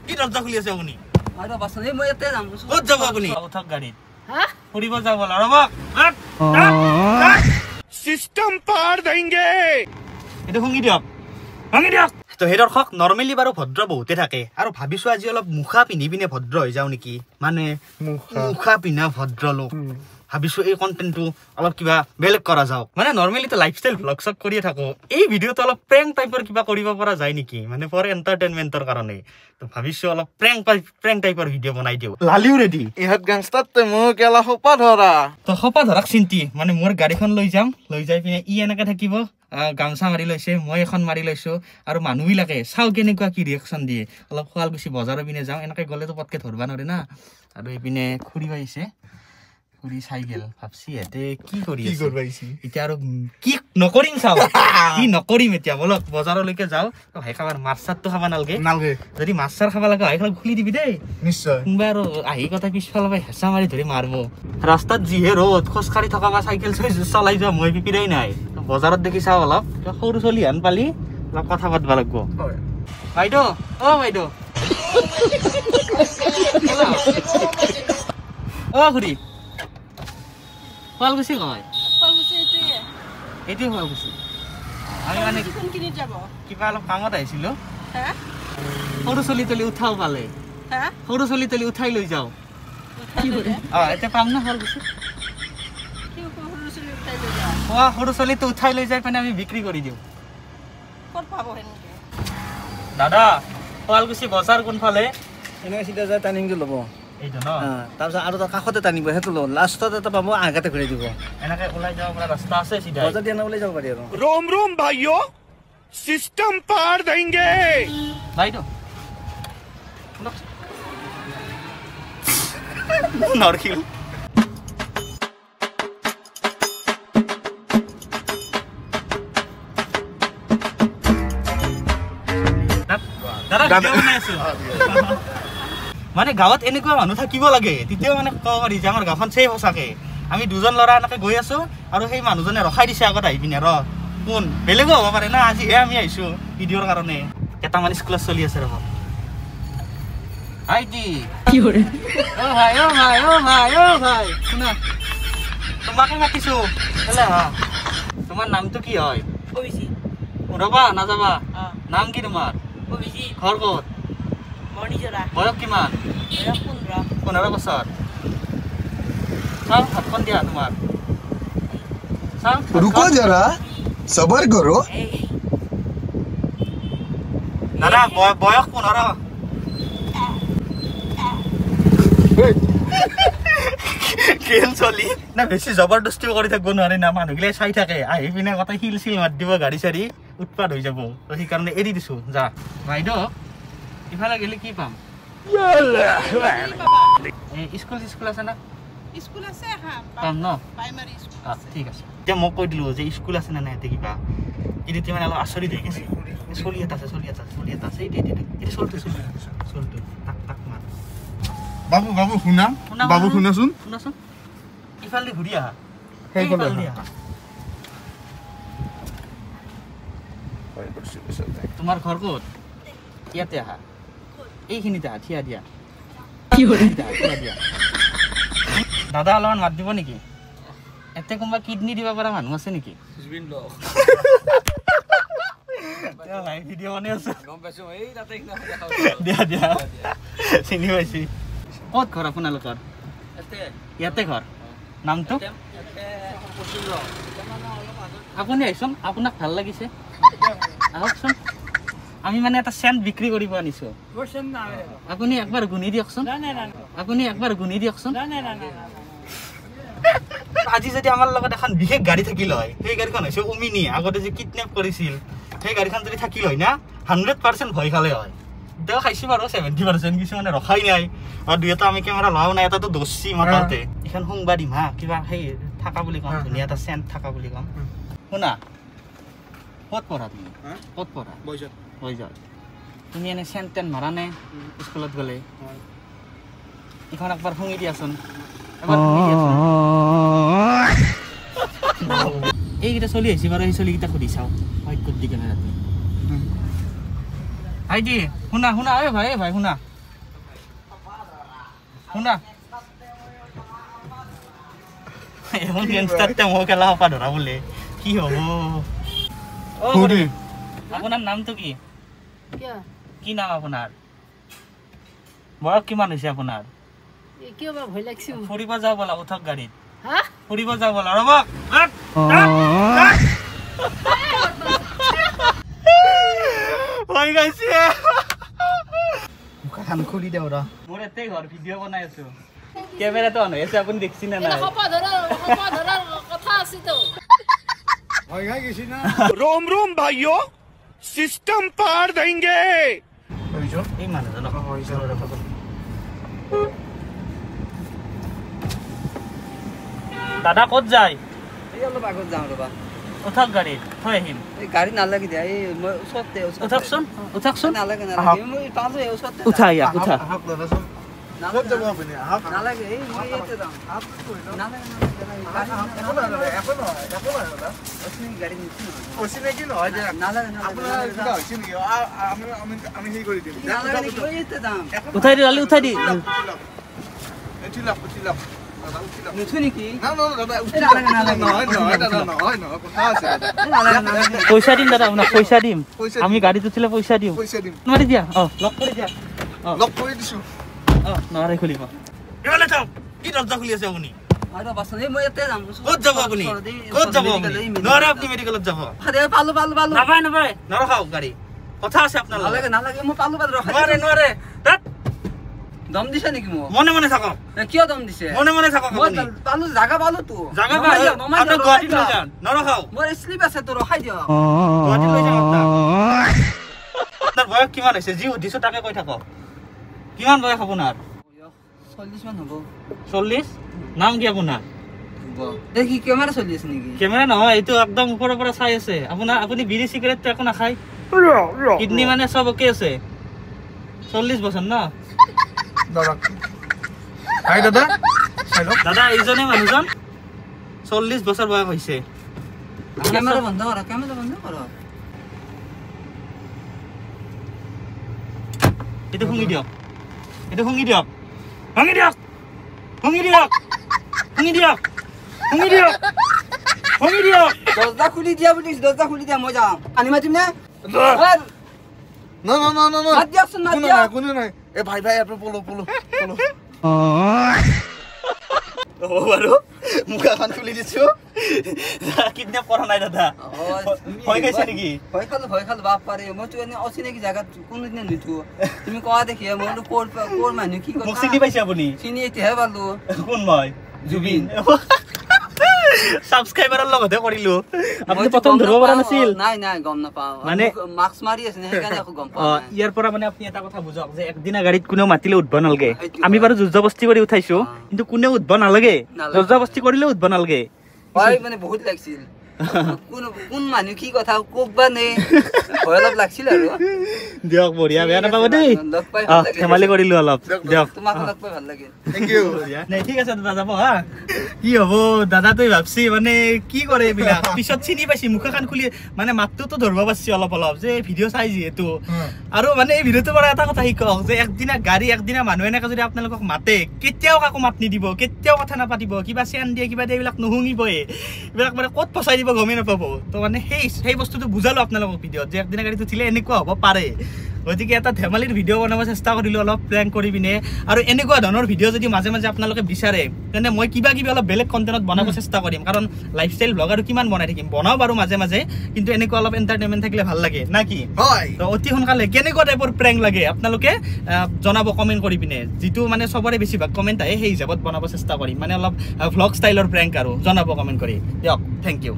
কি দরজা খুলি আছে আপুনি আরে বাস এই মই এতে যাম কত যাব আপুনি উঠক গাড়ীত হ্যাঁ ফুৰিব যাব ৰবক সিস্টেম পাৰ দেंगे এটা হুঙ্গি দিয়ক তো হে দৰ্শক নৰমেলি বাৰু ভদ্ৰ বহুতে থাকে আৰু ভাবিছো আজি অলপ মুখা পিন্ধি পিনে ভদ্ৰ হৈ যাও নেকি মানে মুখা পিন্ধা ভদ্ৰ লোক ভাবিছো এই কন্টেন্টটো অলপ কিবা বেলেগ কৰা যাওক মানে নৰমেলি তো লাইফষ্টাইল ব্লগ সব কৰিয়ে থাকো এই ভিডিওটো অলপ প্ৰেংক টাইপৰ কিবা কৰিব পৰা যায় নেকি মানে ফৰ এন্টাৰটেইনমেন্টৰ কাৰণে তো ভাবিছো অলপ প্ৰেংক টাইপৰ ভিডিও বনাই দিও লালিও ৰেডি ইহাত গাংস্টাৰতে মোৰ কেলা খপা ধৰা তো খপা ধৰাক চিন্তি মানে মোৰ গাড়ীখন লৈ যাই পিনে ই এনেকে থাকিব গামছা মাৰি লৈছে মই এখন মাৰি লৈছো আৰু মানুহবিলাকে চাও কেনেকুৱা কি ৰিয়েকচন দিয়ে অলপ শুৱালকুছি বজাৰৰ পিনে যাওঁ এনেকে গ'লে তো পটকে ধৰবা নৰে না আৰু এইপিনে খুৰি পাইছে খুৰি চাইকেল ভাবছি এতে কি কৰি আছে এতিয়া আৰু কি নকৰিম চাও কি নকৰিম এতিয়া বলক বজাৰলৈকে যাও তো ভাই খাবাৰ মাছটো খাবা নালগে যদি মাছৰ খাবা লাগে আইখন খুলি দিবি দেই নিশ্চয় কোনবা আৰু আহি কথা পিছফালৰ পৰা হেঁচা মাৰি ধৰি মাৰব ৰাস্তাত যিহে ৰ'দ খোজকাঢ়ি থকা বা চাইকেল চলাই যোৱা মই পিপিৰাই নাই বজাৰত দেখি চাও অলপ সৰু চলি হান পালি অলপ কথা পাতবা লাগব বাইদেউ অ বাইদেউ অ খুৰী শুৱালকুছি কয় এইটো শুৱালকুছি আমি মানে কিবা অলপ কামত আহিছিলো সৰু চলি তলি উঠাও পালে সৰু চলি তলি উঠাই লৈ যাও এতিয়া পাম না শুৱালকুছি সৰু চলিটো উঠাই লৈ যাই পিনে আমি বিক্ৰী কৰি দিওঁ দাদা শুৱালকুছি বজাৰ কোনফালে এনেকে চিধা যায় টাৰ্ণিংটো ল'ব এইটো ন তাৰপিছত আৰু তাৰ কাষতে টানিব সেইটো ল'ব লাষ্টত এটা পাব আঘাতে ঘূৰাই দিব এনেকে ওলাই যাব পৰা ৰাস্তা আছে চিধা বজাৰ দিয়া ওলাই যাব পাৰি আৰু रोम भाइयों सिस्टम पार देंगे বাইদেউ নৰখিল মানে গাঁৱত এনেকুৱা মানুহ থাকিব লাগে তেতিয়াও মানে ক'ব পাৰি যে আমাৰ গাঁওখন চেই সঁচাকে আমি দুজন ল'ৰা এনেকে গৈ আছো আৰু সেই মানুহজনে ৰখাই দিছে আগত আহি পিনে কোন বেলেগো হ'ব পাৰে না আজিহে আমি আহিছো ভিডিঅ'ৰ কাৰণে কেইটামান স্কুলত চলি আছে ৰ'ব আইটি কি কৰে অ ভাই শুনা তোমাকে মাতিছো তোমাৰ নামটো কি হয় ৰবা নাযাবা নাম কি তোমাৰ ঘৰ ক'ত বয়স কিমান 15 বছৰ চাও হাতখন দিয়া তোমাৰ रुको जरा सबर करो দাদা বয়স 15 কেন চলি না বেছি জবৰদস্তি কৰি থাকিব নোৱাৰে না মানুহগিলাই চাই থাকে আহি পিনে কথা হিল চিল মাত দিব গাড়ী চাৰি উৎপাত হৈ যাব তো সেইকাৰণে এৰি দিছো যা বাইদেউ ইফালে গেলে কি পাম স্কুল আছে না স্কুল আছে পাম ন ঠিক আছে এতিয়া মই কৈ দিলো যে স্কুল আছে না নাই এতে কিবা কিন্তু মানে অলপ আচৰিত হৈ গৈছে চলি এটা আছে এইটো চলটো তাক মাৰ বাবু শুনা বাবু শুনাচোন ইফালে ঘূৰি আহা তোমাৰ ঘৰ ক'ত ইয়াতে আহা এইখিনিতে আহা থিয়া দিয়া দাদা অলপমান মাত দিব নেকি এতে কোনোবা কিডনি দিব পৰা মানুহ আছে নেকি ভিডিঅ' বনাই আছো দিয়া চিনি পাইছি ক'ত ঘৰ আপোনালোকৰ ইয়াতে ঘৰ নামটো আপুনি আহিছোন আপোনাক ভাল লাগিছে আহকচোন আমি মানে এটা সেন্ট বিক্ৰী কৰিব আনিছো আপুনি একবাৰ গুনি দিয়কচোন আজি যদি আমাৰ লগত এখন বিশেষ গাড়ী থাকিল হয় সেই গাড়ীখন হৈছে উমিনি আগতে যে কিডনেপ কৰিছিল সেই গাড়ীখন যদি থাকিল হয় না 100% ভয় খালে হয় দেও খাইছি বাৰু 70% কিছুমানে ৰখাই নাই আৰু দুই এটা আমি কেমেৰা লও নাই এটাতো দস্তি মাতাতে এখন সংবা দিম হা কিবা সেই থাকা বুলি কম ধুনীয়া এটা সেন্ট থাকা বুলি কম শুনা ক'ত পঢ়া তুমি ক'ত পঢ়া বইজত তুমি এনে সেন্ট টেন মাৰা নে স্কুলত গ'লে এখন একবাৰ শুঙি দিয়াচোন এইকেইটা চলি আহিছে বাৰু সেই চলিকেইটা সুধি চাওঁ হোৱাইট কোট দি কেনে ৰাতি আইজি শুনা এ ভাই শুনা শুনা এখন গেংষ্টাৰতে মই খেলা হপা ধৰা বোলে কি হ'ব অ খুৰী আপোনাৰ নামটো কি কি নাম আপোনাৰ বয়স কিমান হৈছে আপোনাৰ কিয় বা ভয় লাগছে ফুৰিব যাওঁ ব'লা উঠক গাড়ীত হা ফুৰিব যাওঁ ব'লা ৰ'ব হৈ গৈছে মুখাখন খুলি দিওঁ ৰ মোৰ এতে ঘৰ ভিডিঅ' বনাই আছো কেমেৰাটো অন হৈ আছে আপুনি দেখিছি না নাই কথা আছে তো रोम रोम भाइयों सिस्टम पार देंगे এই মানুহজনক দাদা ক'ত যায় এই অলপ আগত যাওঁ ৰবা উঠক গাড়ীত থৈ আহিম এই গাড়ী নালাগে দিয়া এই মই ওচৰতে উঠকচোন উঠকচোন নালাগে মই পালো এই ওচৰতে উঠা ইয়াক উঠা নালাগে এই মই ইয়াতে যাওঁ নালাগে গাড়ী নিচ্ছি নালাগে উঠাই দি লালি উঠাই দি নুঠো নেকি পইচা দিম দাদা আপোনাক পইচা দিম আমি গাড়ীত উঠিলে পইচা দিম নোৱাৰি দিয়া লক কৰি দিয়া লক কৰি দিছো নোৱাৰে খুলিব এইফালে চাওক কি দৰ্জা খুলি আছে আপুনি আৰু বাছন এই মই ইয়াতে যাম ক'ত যাব আপুনি ক'ত যাব নোৱাৰে আপুনি মেডিকেলত যাব পালো নাপায় নাপায় নৰখাওক গাড়ী কথা আছে আপোনাৰ লগত নালাগে মই পালো নোৱাৰে নোৱাৰে তাত দম দিছে নেকি মোক মনে মনে থাকক কিয় দম দিছে মনে মনে থাকক মই আপুনি পালো জাগা পালো তো জাগা পাই আপুনি গুৱাহাটীত লৈ যান নৰখাওক মোৰ স্লিপ আছে তো ৰখাই দিয়ক গুৱাহাটীত লৈ যাম আপোনাৰ বয়স কিমান হৈছে যি সুধিছো তাকে কৈ থাকক কিমান বয়স আপোনাৰ 40 মান হ'ব 40 নাম কি আপোনাৰ দেখি কেমেৰা চলি আছে নেকি কেমেৰা নহয় এইটো একদম ওপৰৰ পৰা চাই আছে আপোনাৰ আপুনি বিড়ি চিগাৰেটটো একো নাখায় কিডনি মানে সব ওকে আছে 40 বছৰ ন দাদা এইজনে মানুহজন 40 বছৰ বয়স হৈছে কেমেৰা বন্ধ কৰা এইটো শুঙি দিয়ক দৰ্জা খুলি দিয়া বুলি দৰ্জা খুলি দিয়া মই যাম আনি মাতিম নে মাত দিয়কচোন মাত দিয়ক কোনো নাই এ ভাই ভাই আপনি পলো বাৰু মুখাখন খুলি দিছো কিডনেপ কৰা নাই দাদা ভয় খাইছে নেকি ভয় খালো বাপ পাৰে মইতো এনে অচিনাকি জাগাত কোনোদিনে নুঠো তুমি কোৱা দেখি মইতো ক'ৰ মানুহ কি কথা মোক চিনি পাইছে আপুনি চিনি এতিয়াহে পালো কোন মই জুবিন সাবস্ক্ৰাইবাৰৰ লগতে কৰিলো আপুনি প্ৰথম ধৰিব পৰা নাছিল নাই গম নাপাওঁ মানে মাস্ক মাৰি আছে সেইকাৰণে আকৌ গম পাওঁ ইয়াৰ পৰা মানে আপুনি এটা কথা বুজক যে একদিনা গাড়ীত কোনেও মাতিলে উঠব নালাগে আমি বাৰু জোৰজবস্তি কৰি উঠাইছো কিন্তু কোনেও উঠব নালাগে জোৰজবস্তি কৰিলে উঠব নালাগে মানে বহুত লাগিছিল কোন মানুহ কি কথা কবা নে ভয় অলপ লাগিছিল আৰু দিয়ক বঢ়িয়া বেয়া নাপাব দেই ধেমালি কৰিলো অলপ দিয়ক তোমাক লগ পাই ভাল লাগিল থ্যাংক ইউ ঠিক আছে দাদা যাব হা কি হব দাদাটোই ভাবছি মানে কি কৰে এইবিলাক পিছত চিনি পাইছি মুখাখন খুলি মানে মাতটোতো ধৰিব পাৰছি অলপ যে ভিডিঅ' চাই যিহেতু আৰু মানে এই ভিডিঅ'টোৰ পৰা এটা কথা শিকক যে একদিনা মানুহ এনেকে যদি আপোনালোকক মাতে কেতিয়াও কাকো মাত নিদিব কেতিয়াও কথা নাপাতিব কিবা চেন দিয়ে কিবা দিয়ে এইবিলাক নুশুঙিবই এইবিলাক মানে ক'ত ফচাই দিব গমেই নাপাব তো মানে সেই বস্তুটো বুজালো আপোনালোকক ভিডিঅ'ত যে একদিনা গাড়ীত উঠিলে এনেকুৱা হ'ব পাৰে গতিকে এটা ধেমালিৰ ভিডিঅ' বনাব চেষ্টা কৰিলোঁ অলপ প্ৰেংক কৰি পিনে আৰু এনেকুৱা ধৰণৰ ভিডিঅ' যদি মাজে মাজে আপোনালোকে বিচাৰে তেন্তে মই কিবা অলপ বেলেগ কণ্টেণ্টত বনাব চেষ্টা কৰিম কাৰণ লাইফষ্টাইল ব্লগ আৰু কিমান বনাই থাকিম বনাও বাৰু মাজে মাজে কিন্তু এনেকুৱা অলপ এণ্টাৰটেইনমেণ্ট থাকিলে ভাল লাগে না কি হয় তো অতি সোনকালে কেনেকুৱা টাইপৰ প্ৰেংক লাগে আপোনালোকে জনাব কমেণ্ট কৰি পিনে যিটো মানে চবৰে বেছিভাগ কমেণ্ট আহে সেই হিচাপত বনাব চেষ্টা কৰিম মানে অলপ ভ্লগ ষ্টাইলৰ প্ৰেংক আৰু জনাব কমেণ্ট কৰি দিয়ক থেংক ইউ